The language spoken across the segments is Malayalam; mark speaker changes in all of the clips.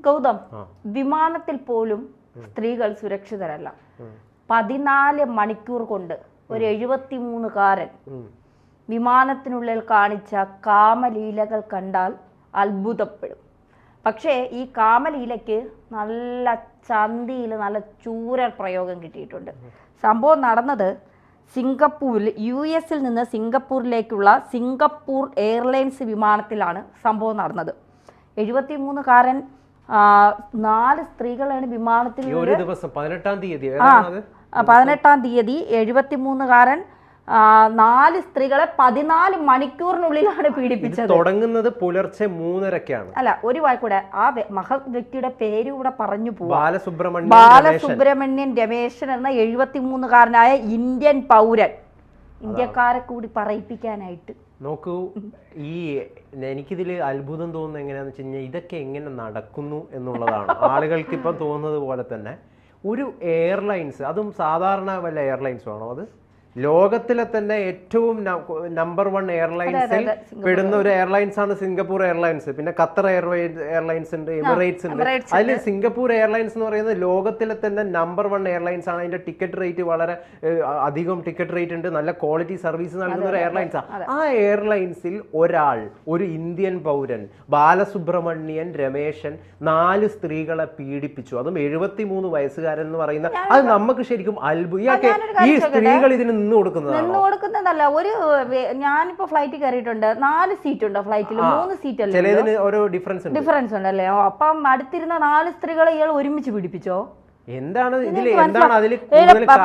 Speaker 1: ഗൗതം, വിമാനത്തിൽ പോലും സ്ത്രീകൾ സുരക്ഷിതരല്ല. 14 മണിക്കൂർ കൊണ്ട് ഒരു 73കാരൻ വിമാനത്തിനുള്ളിൽ കാണിച്ച കാമലീലകൾ കണ്ടാൽ അത്ഭുതപ്പെടും. പക്ഷേ ഈ കാമലീലയ്ക്ക് നല്ല ചന്തിയിൽ നല്ല ചൂരൽ പ്രയോഗം കിട്ടിയിട്ടുണ്ട്. സംഭവം നടന്നത് സിംഗപ്പൂരിൽ, US നിന്ന് സിംഗപ്പൂരിലേക്കുള്ള സിംഗപ്പൂർ എയർലൈൻസ് വിമാനത്തിലാണ് സംഭവം നടന്നത്. 73കാരൻ 4 സ്ത്രീകളാണ് വിമാനത്തിൽ. 18-ാം തീയതി 73കാരൻ 4 സ്ത്രീകളെ 14 മണിക്കൂറിനുള്ളിലാണ് പീഡിപ്പിച്ചത്.
Speaker 2: തുടങ്ങുന്നത് പുലർച്ചെ 3:30-ക്കാണ്.
Speaker 1: അല്ല, ഒരു വായിക്കൂടെ ആ മഹത് വ്യക്തിയുടെ പേര് കൂടെ പറഞ്ഞു പോവാം.
Speaker 2: ബാലസുബ്രഹ്മണ്യൻ
Speaker 1: രമേശൻ എന്ന 73കാരനായ ഇന്ത്യൻ പൗരൻ, ഇന്ത്യക്കാരെ കൂടി പറയിപ്പിക്കാനായിട്ട്.
Speaker 2: നോക്കൂ, എനിക്കിതിൽ അത്ഭുതം തോന്നുന്നത് എങ്ങനെയാന്ന് വെച്ച് കഴിഞ്ഞാൽ ഇതൊക്കെ എങ്ങനെ നടക്കുന്നു എന്നുള്ളതാണ്. ആളുകൾക്ക് ഇപ്പം തോന്നുന്നത് പോലെ തന്നെ ഒരു എയർലൈൻസ്, അതും സാധാരണ വല്ല എയർലൈൻസും ആണോ അത്? ലോകത്തിലെ തന്നെ ഏറ്റവും നമ്പർ 1 എയർലൈൻസിൽ പെടുന്ന ഒരു എയർലൈൻസ് ആണ് സിംഗപ്പൂർ എയർലൈൻസ്. പിന്നെ ഖത്തർ എയർലൈൻസ് ഉണ്ട്, എമിറേറ്റ്സ് ഉണ്ട്. അതിൽ സിംഗപ്പൂർ എയർലൈൻസ് എന്ന് പറയുന്നത് ലോകത്തിലെ തന്നെ നമ്പർ 1 എയർലൈൻസ് ആണ്. അതിന്റെ ടിക്കറ്റ് റേറ്റ് വളരെ അധികം ടിക്കറ്റ് റേറ്റ് ഉണ്ട്, നല്ല ക്വാളിറ്റി സർവീസ് നൽകുന്ന ഒരു എയർലൈൻസ് ആണ്. ആ എയർലൈൻസിൽ ഒരു ഇന്ത്യൻ പൗരൻ ബാലസുബ്രഹ്മണ്യൻ രമേശൻ 4 സ്ത്രീകളെ പീഡിപ്പിച്ചു. അതും 73 വയസ്സുകാരൻ എന്ന് പറയുന്ന, അത് നമുക്ക് ശരിക്കും അത്ഭുതം. ഈ സ്ത്രീകൾ ഇതിന് നിന്ന് കൊടുക്കുന്നതല്ല.
Speaker 1: ഒരു ഞാനിപ്പോ ഫ്ലൈറ്റിൽ കയറിയിട്ടുണ്ട്, 4 സീറ്റ് ഉണ്ട് ഫ്ലൈറ്റിൽ, 3 സീറ്റ് അല്ലേ,
Speaker 2: ഓരോ ഡിഫറൻസ്
Speaker 1: ഉണ്ടല്ലേ. അപ്പം അടുത്തിരുന്ന 4 സ്ത്രീകളെ ഇയാൾ ഒരുമിച്ച് പീഡിപ്പിച്ചോ?
Speaker 2: എന്താണ് അതിൽ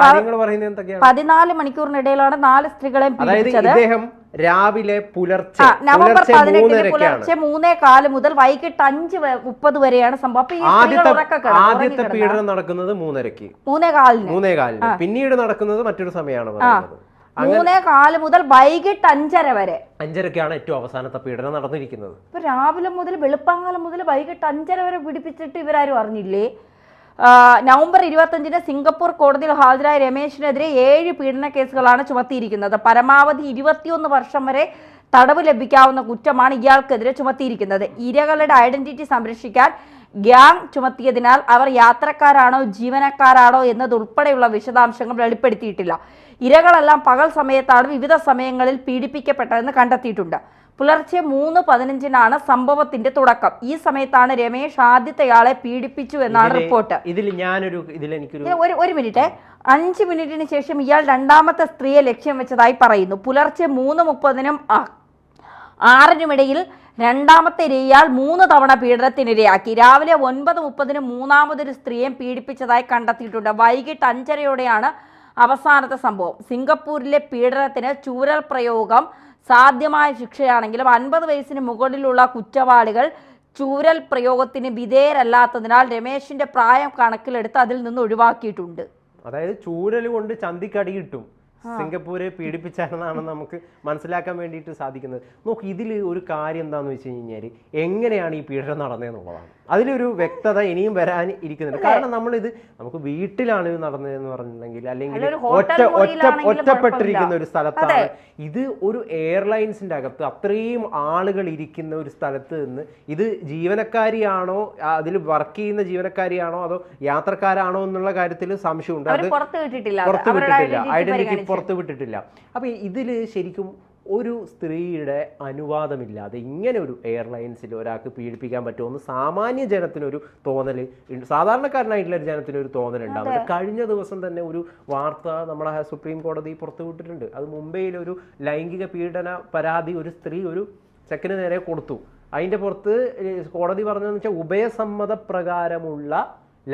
Speaker 2: കാര്യങ്ങൾ പറയുന്നത്? എന്തൊക്കെയാണ്?
Speaker 1: 14 മണിക്കൂറിനിടയിലാണ് 4 സ്ത്രീകളെയും പീഡിപ്പിച്ചത്.
Speaker 2: ഇദ്ദേഹം രാവിലെ പുലർച്ചെ
Speaker 1: നവംബർ 18 പുലർച്ചെ 3:15 മുതൽ വൈകിട്ട് 5:30 വരെയാണ് സംഭവം.
Speaker 2: ആദ്യത്തെ പീഡനം നടക്കുന്നത് 3:30-ക്ക്, 3:15. പിന്നീട് നടക്കുന്നത് മറ്റൊരു സമയമാണ് പറയുന്നത്.
Speaker 1: 3:15 മുതൽ വൈകിട്ട് 5:30 വരെ.
Speaker 2: 5:30-ക്കാണ് ഏറ്റവും അവസാനത്തെ പീഡനം നടന്നിരിക്കുന്നത്.
Speaker 1: ഇപ്പൊ രാവിലെ മുതൽ വെളുപ്പാങ്കാലം മുതൽ വൈകിട്ട് 5:30 വരെ പീഡിപ്പിച്ചിട്ട് ഇവരാരും അറിഞ്ഞില്ലേ? നവംബർ 25-ന് സിംഗപ്പൂർ കോടതിയിൽ ഹാജരായ രമേശിനെതിരെ 7 പീഡന കേസുകളാണ് ചുമത്തിയിരിക്കുന്നത്. പരമാവധി 21 വർഷം വരെ തടവ് ലഭിക്കാവുന്ന കുറ്റമാണ് ഇയാൾക്കെതിരെ ചുമത്തിയിരിക്കുന്നത്. ഇരകളുടെ ഐഡന്റിറ്റി സംരക്ഷിക്കാൻ ഗ്യാങ് ചുമത്തിയതിനാൽ അവർ യാത്രക്കാരാണോ ജീവനക്കാരാണോ എന്നതുൾപ്പെടെയുള്ള വിശദാംശങ്ങൾ വെളിപ്പെടുത്തിയിട്ടില്ല. ഇരകളെല്ലാം പകൽ സമയത്താണ് വിവിധ സമയങ്ങളിൽ പീഡിപ്പിക്കപ്പെട്ടതെന്ന് കണ്ടെത്തിയിട്ടുണ്ട്. പുലർച്ചെ 3:15-നാണ് സംഭവത്തിന്റെ തുടക്കം. ഈ സമയത്താണ് രമേശ് ആദ്യത്തെയാളെ പീഡിപ്പിച്ചു എന്നാണ് റിപ്പോർട്ട്. ഒരു മിനിറ്റ്, 5 മിനിറ്റിന് ശേഷം ഇയാൾ രണ്ടാമത്തെ സ്ത്രീയെ ലക്ഷ്യം വെച്ചതായി പറയുന്നു. പുലർച്ചെ 3:30-നും 6-നും ഇടയിൽ രണ്ടാമത്തെ ഇയാൾ 3 തവണ പീഡനത്തിനിരയാക്കി. രാവിലെ 9:30-ന് മൂന്നാമതൊരു സ്ത്രീയെ പീഡിപ്പിച്ചതായി കണ്ടെത്തിയിട്ടുണ്ട്. വൈകിട്ട് 5:30-യോടെയാണ് അവസാനത്തെ സംഭവം. സിംഗപ്പൂരിലെ പീഡനത്തിന് ചൂരൽ പ്രയോഗം സാധ്യമായ ശിക്ഷയാണെങ്കിലും 50 വയസ്സിന് മുകളിലുള്ള കുറ്റവാളികൾ ചൂരൽ പ്രയോഗത്തിന് വിധേയരല്ലാത്തതിനാൽ രമേശിന്റെ പ്രായം കണക്കിലെടുത്ത് അതിൽ നിന്ന് ഒഴിവാക്കിയിട്ടുണ്ട്.
Speaker 2: അതായത് ചൂരൽ കൊണ്ട് ചന്തിക്കടി കിട്ടും. സിംഗപ്പൂരെ പീഡിപ്പിച്ചാണെന്നാണ് നമുക്ക് മനസ്സിലാക്കാൻ വേണ്ടിയിട്ട് സാധിക്കുന്നത്. നോക്ക്, ഇതിൽ ഒരു കാര്യം എന്താണെന്ന് വെച്ച് കഴിഞ്ഞാൽ എങ്ങനെയാണ് ഈ പീഡനം നടന്നതെന്നുള്ളതാണ്. അതിലൊരു വ്യക്തത ഇനിയും വരാൻ ഇരിക്കുന്നുണ്ട്. കാരണം നമുക്ക് വീട്ടിലാണ് ഇത് നടന്നതെന്ന് പറഞ്ഞിട്ടുണ്ടെങ്കിൽ, അല്ലെങ്കിൽ ഒറ്റപ്പെട്ടിരിക്കുന്ന ഒരു സ്ഥലത്താണ് ഇത്. ഒരു എയർലൈൻസിന്റെ അകത്ത് അത്രയും ആളുകൾ ഇരിക്കുന്ന ഒരു സ്ഥലത്ത് നിന്ന് ഇത് ജീവനക്കാരിയാണോ, അതിൽ വർക്ക് ചെയ്യുന്ന ജീവനക്കാരിയാണോ അതോ യാത്രക്കാരാണോ എന്നുള്ള കാര്യത്തിൽ സംശയമുണ്ട്. അത് പുറത്തുവിട്ടിട്ടില്ല, ഐഡന്റിറ്റി പുറത്തുവിട്ടിട്ടില്ല. അപ്പൊ ഇതില് ശരിക്കും ഒരു സ്ത്രീയുടെ അനുവാദമില്ലാതെ ഇങ്ങനെ ഒരു എയർലൈൻസിൽ ഒരാൾക്ക് പീഡിപ്പിക്കാൻ പറ്റുമെന്ന് സാമാന്യ ജനത്തിനൊരു തോന്നൽ, സാധാരണക്കാരനായിട്ടുള്ള ഒരു ജനത്തിനൊരു തോന്നലുണ്ടാകും. കഴിഞ്ഞ ദിവസം തന്നെ ഒരു വാർത്ത നമ്മുടെ സുപ്രീം കോടതി പുറത്തുവിട്ടിട്ടുണ്ട്. അത് മുംബൈയിൽ ഒരു ലൈംഗിക പീഡന പരാതി ഒരു സ്ത്രീ ഒരു ചെക്കന് നേരെ കൊടുത്തു. അതിൻ്റെ പുറത്ത് കോടതി പറഞ്ഞതെന്ന് വെച്ചാൽ ഉഭയസമ്മത പ്രകാരമുള്ള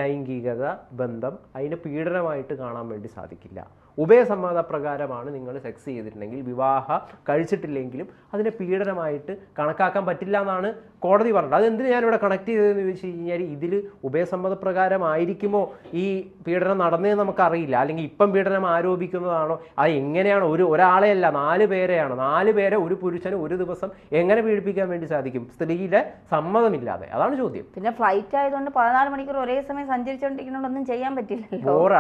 Speaker 2: ലൈംഗികത ബന്ധം അതിനെ പീഡനമായിട്ട് കാണാൻ വേണ്ടി സാധിക്കില്ല. ഉഭയസമ്മത പ്രകാരമാണ് നിങ്ങൾ സെക്സ് ചെയ്തിട്ടുണ്ടെങ്കിൽ, വിവാഹം കഴിച്ചിട്ടില്ലെങ്കിലും അതിനെ പീഡനമായിട്ട് കണക്കാക്കാൻ പറ്റില്ല എന്നാണ് കോടതി പറഞ്ഞത്. അതെന്തിന് ഞാനിവിടെ കണക്ട് ചെയ്തതെന്ന് ചോദിച്ചു കഴിഞ്ഞാൽ ഇതിൽ ഉഭയസമ്മത പ്രകാരമായിരിക്കുമോ ഈ പീഡനം നടന്നതെന്ന് നമുക്കറിയില്ല. അല്ലെങ്കിൽ ഇപ്പം പീഡനം ആരോപിക്കുന്നതാണോ, അത് എങ്ങനെയാണ്? ഒരാളെയല്ല 4 പേരെയാണ്. 4 പേരെ ഒരു പുരുഷന് ഒരു ദിവസം എങ്ങനെ പീഡിപ്പിക്കാൻ വേണ്ടി സാധിക്കും സ്ത്രീയുടെ സമ്മതമില്ലാതെ? അതാണ് ചോദ്യം.
Speaker 1: പിന്നെ ഫ്ലൈറ്റ് ആയതുകൊണ്ട് 14 മണിക്കൂർ ഒരേ സമയം സഞ്ചരിച്ചുകൊണ്ടിരിക്കുന്നതൊന്നും ചെയ്യാൻ പറ്റില്ല.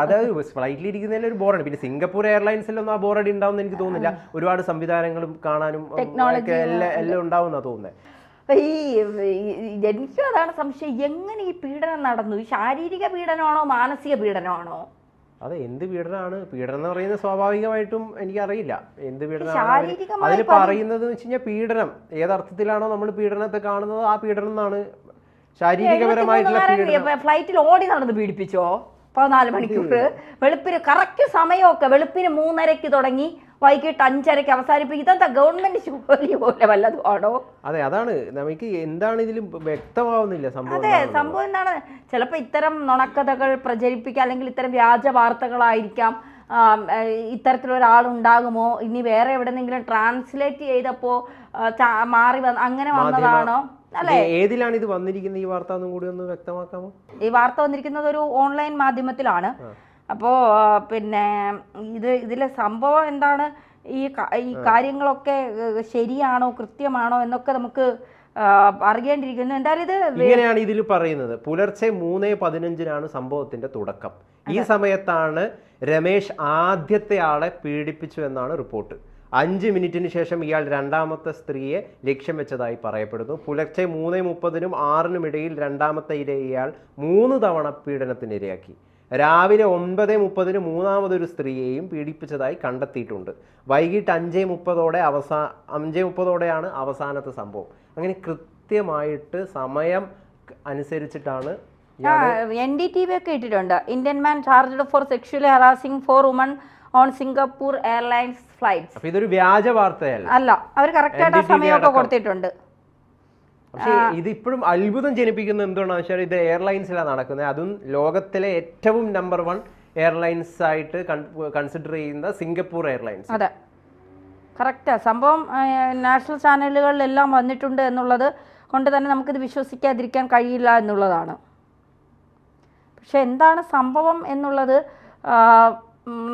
Speaker 2: അതായത് ഫ്ലൈറ്റിൽ ഇരിക്കുന്നതിൽ ഒരു ബോറാണ്. പിന്നെ സിംഗപ്പൂർ എയർലൈൻസിലൊന്നും ആ ബോറടി ഉണ്ടാവുമെന്ന് എനിക്ക് തോന്നുന്നില്ല. ഒരുപാട് സംവിധാനങ്ങളും കാണാനും എല്ലാം ഉണ്ടാവുമെന്നാണ് തോന്നുന്നത്.
Speaker 1: എനിക്കും അതാണ് സംശയം, എങ്ങനെ ഈ പീഡനം നടന്നു? ഈ ശാരീരിക പീഡനമാണോ മാനസിക പീഡനമാണോ?
Speaker 2: അതെ, എന്ത് പീഡനമാണ്? പീഡനം എന്ന് പറയുന്നത് സ്വാഭാവികമായിട്ടും എനിക്കറിയില്ല എന്ത് പീഡനമാണ്
Speaker 1: ശാരീരികമായി
Speaker 2: അതിൽ പറയുന്നത് വെച്ച് കഴിഞ്ഞാൽ. പീഡനം ഏതർത്ഥത്തിലാണോ നമ്മൾ പീഡനത്തെ കാണുന്നത് ആ പീഡനം എന്നാണ്. ശാരീരികപരമായിട്ടുള്ള പീഡനം.
Speaker 1: ഫ്ലൈറ്റിൽ ഓടി നടന്ന് പീഡിപ്പിച്ചോ 14 മണിക്കൂർ? വെളുപ്പിന് കറക്റ്റ് സമയമൊക്കെ വെളുപ്പിന് 3:30 തുടങ്ങി വൈകിട്ട് 5:30 അവസാനിപ്പിക്കും. ഇതെന്താ ഗവൺമെന്റ് ജോലി പോലെ വല്ലതും ആണോ?
Speaker 2: അതെ, അതാണ് നമുക്ക് എന്താണ് ഇതിൽ വ്യക്തമാവുന്നില്ല സംഭവം.
Speaker 1: അതെ, സംഭവം എന്താണ്? ചിലപ്പോൾ ഇത്തരം നുണക്കഥകൾ പ്രചരിപ്പിക്കുക, അല്ലെങ്കിൽ ഇത്തരം വ്യാജ വാർത്തകളായിരിക്കാം. ഇത്തരത്തിലൊരാളുണ്ടാകുമോ? ഇനി വേറെ എവിടെന്നെങ്കിലും ട്രാൻസ്ലേറ്റ് ചെയ്തപ്പോ മാറി അങ്ങനെ വന്നതാണോ? അല്ലെ,
Speaker 2: ഏതിലാണ് ഇത് വന്നിരിക്കുന്നത് ഈ വാർത്ത എന്നും കൂടി ഒന്ന് വ്യക്തമാക്കാമോ?
Speaker 1: ഈ വാർത്ത വന്നിരിക്കുന്നത് ഒരു ഓൺലൈൻ മാധ്യമത്തിലാണ്. അപ്പോൾ പിന്നെ ഇതിലെ സംഭവം എന്താണ്, ഈ കാര്യങ്ങളൊക്കെ ശരിയാണോ കൃത്യമാണോ എന്നൊക്കെ നമുക്ക് അറിയേണ്ടിയിരിക്കുന്നു. എന്തായാലും ഇത്
Speaker 2: ഇങ്ങനെയാണ് ഇതിൽ പറയുന്നത്. പുലർച്ചെ 3:15 സംഭവത്തിന്റെ തുടക്കം. ഈ സമയത്താണ് രമേശ് ആദ്യത്തെ ആളെ പീഡിപ്പിച്ചു എന്നാണ് റിപ്പോർട്ട്. 5 മിനിറ്റിന് ശേഷം ഇയാൾ രണ്ടാമത്തെ സ്ത്രീയെ ലക്ഷ്യം വെച്ചതായി പറയപ്പെടുന്നു. പുലർച്ചെ 3:30-നും 6-നും ഇടയിൽ രണ്ടാമത്തെ ഇയാൾ 3 തവണ പീഡനത്തിനിരയാക്കി. രാവിലെ 9:30-ന് മൂന്നാമതൊരു സ്ത്രീയെയും പീഡിപ്പിച്ചതായി കണ്ടെത്തിയിട്ടുണ്ട്. വൈകിട്ട് 5:30-ഓടെയാണ് അവസാനത്തെ സംഭവം. അങ്ങനെ കൃത്യമായിട്ട് സമയം അനുസരിച്ചിട്ടാണ്.
Speaker 1: NDTV ഒക്കെ ഇട്ടിട്ടുണ്ട്. Indian man charged for sexually harassing 4 woman on Singapore Airlines flights.
Speaker 2: അപ്പൊ ഇതൊരു വ്യാജ വാർത്തയല്ല,
Speaker 1: അല്ല, അവർ കറക്റ്റ് ആയിട്ട് സമയമൊക്കെ കൊടുത്തിട്ടുണ്ട്.
Speaker 2: പക്ഷേ ഇതിപ്പോഴും അത്ഭുതം ജനിപ്പിക്കുന്ന എന്തുകൊണ്ടാണെന്ന് വെച്ചാൽ ഇത് എയർലൈൻസിലാണ് നടക്കുന്നത്. അതും ലോകത്തിലെ ഏറ്റവും നമ്പർ 1 എയർലൈൻസ് ആയിട്ട് കൺസിഡർ ചെയ്യുന്ന സിംഗപ്പൂർ എയർലൈൻസ്.
Speaker 1: അതെ, കറക്റ്റാ സംഭവം. നാഷണൽ ചാനലുകളിലെല്ലാം വന്നിട്ടുണ്ട് എന്നുള്ളത് കൊണ്ട് തന്നെ നമുക്കിത് വിശ്വസിക്കാതിരിക്കാൻ കഴിയില്ല എന്നുള്ളതാണ്. പക്ഷെ എന്താണ് സംഭവം എന്നുള്ളത്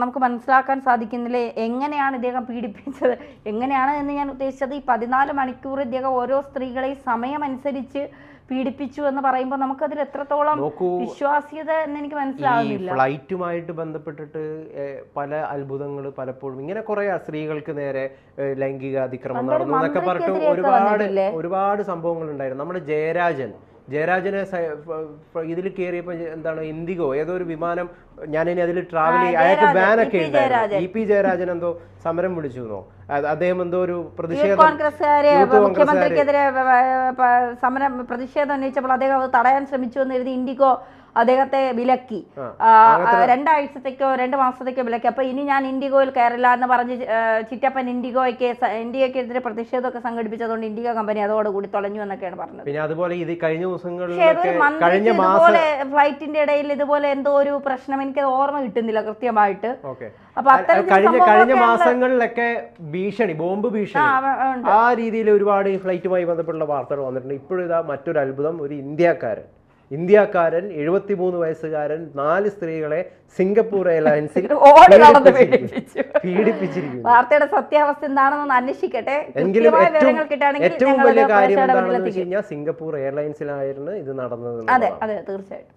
Speaker 1: നമുക്ക് മനസ്സിലാക്കാൻ സാധിക്കുന്നില്ല. എങ്ങനെയാണ് ഇദ്ദേഹം പീഡിപ്പിച്ചത്, എങ്ങനെയാണ് എന്ന് ഞാൻ ഉദ്ദേശിച്ചത്. ഈ 14 മണിക്കൂർ ഇദ്ദേഹം ഓരോ സ്ത്രീകളെയും സമയമനുസരിച്ച് പീഡിപ്പിച്ചു എന്ന് പറയുമ്പോൾ നമുക്കതിൽ എത്രത്തോളം വിശ്വാസ്യത എന്ന് എനിക്ക് മനസ്സിലാവുന്നില്ല.
Speaker 2: ഫ്ലൈറ്റുമായിട്ട് ബന്ധപ്പെട്ടിട്ട് പല അത്ഭുതങ്ങൾ പലപ്പോഴും ഇങ്ങനെ കുറെ സ്ത്രീകൾക്ക് നേരെ ലൈംഗിക അതിക്രമം നടന്നു എന്നൊക്കെ പറഞ്ഞിട്ട് ഒരുപാട് സംഭവങ്ങൾ ഉണ്ടായിരുന്നു. നമ്മുടെ ജയരാജനെ ഇതിൽ കയറിയപ്പോൾ എന്താണ് ഇൻഡിഗോ ഏതോ ഒരു വിമാനം, ഞാനിനി അതിൽ ട്രാവൽ ചെയ്യും, അയാൾക്ക് ബാനൊക്കെ ഉണ്ടായിരുന്നു. EP ജയരാജൻ എന്തോ സമരം വിളിച്ചു എന്നോ, അദ്ദേഹം എന്തോ ഒരു
Speaker 1: മുഖ്യമന്ത്രിക്കെതിരെ സമരം പ്രതിഷേധം ഉന്നയിച്ചപ്പോൾ അദ്ദേഹം അത് തടയാൻ ശ്രമിച്ചു എന്ന് എഴുതി ഇൻഡിഗോ അദ്ദേഹത്തെ വിലക്കി. 2 ആഴ്ചത്തേക്കോ 2 മാസത്തേക്കോ വിലക്കി. അപ്പൊ ഇനി ഞാൻ ഇൻഡിഗോയിൽ കയറില്ല എന്ന് പറഞ്ഞ് ചിറ്റപ്പൻ ഇന്ത്യക്കെതിരെ പ്രതിഷേധമൊക്കെ സംഘടിപ്പിച്ചതുകൊണ്ട് ഇൻഡിഗോ കമ്പനി അതോടുകൂടി തൊലഞ്ഞു എന്നൊക്കെയാണ് പറഞ്ഞത്.
Speaker 2: പിന്നെ അതുപോലെ ഇത് കഴിഞ്ഞ ദിവസങ്ങളിൽ
Speaker 1: ഫ്ലൈറ്റിന്റെ ഇടയിൽ ഇതുപോലെ എന്തോ ഒരു പ്രശ്നം, എനിക്കത് ഓർമ്മ കിട്ടുന്നില്ല കൃത്യമായിട്ട്.
Speaker 2: അപ്പൊ കഴിഞ്ഞ മാസങ്ങളിലൊക്കെ ബോംബ് ഭീഷണി ആ രീതിയിൽ ഒരുപാട് ഫ്ലൈറ്റുമായി ബന്ധപ്പെട്ടുള്ള വാർത്തകൾ വന്നിട്ടുണ്ട്. ഇപ്പോഴിതാ മറ്റൊരു അത്ഭുതം, ഒരു ഇന്ത്യക്കാരൻ 73 വയസ്സുകാരൻ 4 സ്ത്രീകളെ സിംഗപ്പൂർ എയർലൈൻസിൽ പീഡിപ്പിച്ചിരിക്കുന്നു.
Speaker 1: വാർത്തയുടെ സത്യാവസ്ഥ എന്താണെന്ന് അന്വേഷിക്കട്ടെ.
Speaker 2: എങ്കിലും ഏറ്റവും വലിയ കാര്യം എന്താണെന്ന് വെച്ച് കഴിഞ്ഞാൽ സിംഗപ്പൂർ എയർലൈൻസിലായിരുന്നു ഇത് നടന്നത്.
Speaker 1: അതെ, തീർച്ചയായിട്ടും.